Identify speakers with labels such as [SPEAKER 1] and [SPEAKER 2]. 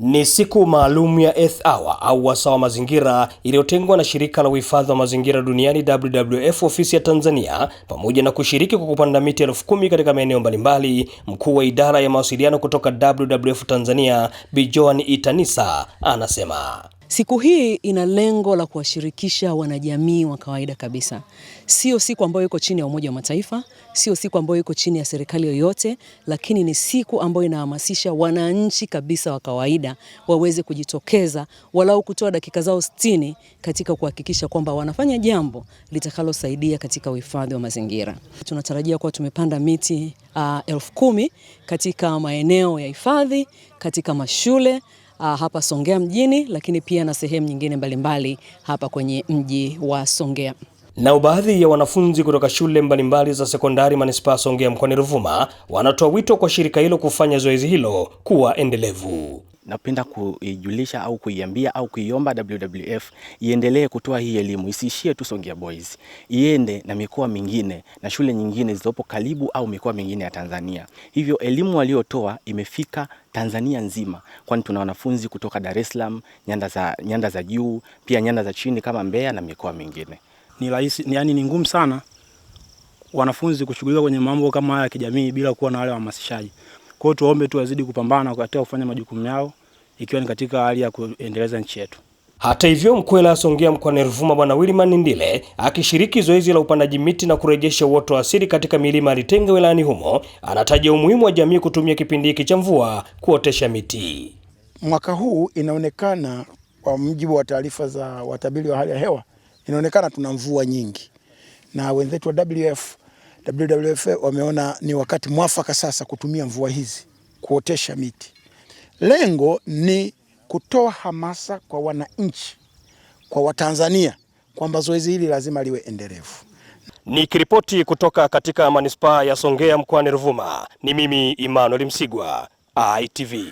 [SPEAKER 1] Ni siku maalum ya Earth Hour au wasaa wa mazingira iliyotengwa na shirika la uhifadhi wa mazingira duniani WWF ofisi ya Tanzania, pamoja na kushiriki kwa kupanda miti 10,000 katika maeneo mbalimbali. Mkuu wa idara ya mawasiliano kutoka WWF Tanzania, Bi Joan Itanisa, anasema
[SPEAKER 2] siku hii ina lengo la kuwashirikisha wanajamii wa kawaida kabisa. Sio siku ambayo iko chini ya Umoja wa Mataifa, sio siku ambayo iko chini ya serikali yoyote, lakini ni siku ambayo inahamasisha wananchi kabisa wa kawaida waweze kujitokeza walau kutoa dakika zao 60 katika kuhakikisha kwamba wanafanya jambo litakalosaidia katika uhifadhi wa mazingira. Tunatarajia kuwa tumepanda miti 10,000 katika maeneo ya hifadhi, katika mashule hapa Songea mjini, lakini pia na sehemu nyingine mbalimbali hapa kwenye mji wa Songea.
[SPEAKER 1] Na baadhi ya wanafunzi kutoka shule mbalimbali za sekondari manispaa Songea mkoani Ruvuma wanatoa wito kwa shirika hilo kufanya zoezi hilo kuwa endelevu.
[SPEAKER 3] Napenda kuijulisha au kuiambia au kuiomba WWF iendelee kutoa hii elimu, isiishie tu Songea Boys, iende na mikoa mingine na shule nyingine zilizopo karibu au mikoa mingine ya Tanzania. Hivyo elimu waliotoa imefika Tanzania nzima, kwani tuna wanafunzi kutoka Dar es Salaam, nyanda za juu, pia nyanda za chini kama Mbeya na mikoa mingine.
[SPEAKER 4] Ni ngumu sana wanafunzi kushughulika kwenye mambo kama haya ya kijamii bila kuwa na wale wahamasishaji. Kwa hiyo tuombe tu wazidi kupambana katika kufanya majukumu yao, ikiwa ni katika hali ya kuendeleza nchi yetu.
[SPEAKER 1] Hata hivyo, mkwela Songea mkoani Ruvuma Bwana Wilman Ndile akishiriki zoezi la upandaji miti na kurejesha uoto wa asili katika milima Alitenge wilayani humo, anataja umuhimu wa jamii kutumia kipindi hiki cha mvua kuotesha miti.
[SPEAKER 5] Mwaka huu inaonekana, kwa mujibu wa taarifa za watabiri wa hali ya hewa, inaonekana tuna mvua nyingi, na wenzetu wa WWF wameona ni wakati mwafaka sasa kutumia mvua hizi kuotesha miti. Lengo ni kutoa hamasa kwa wananchi, kwa Watanzania, kwamba zoezi hili lazima liwe endelevu.
[SPEAKER 1] Nikiripoti kutoka katika manispaa ya Songea mkoani Ruvuma, ni mimi Emmanuel Msigwa, ITV.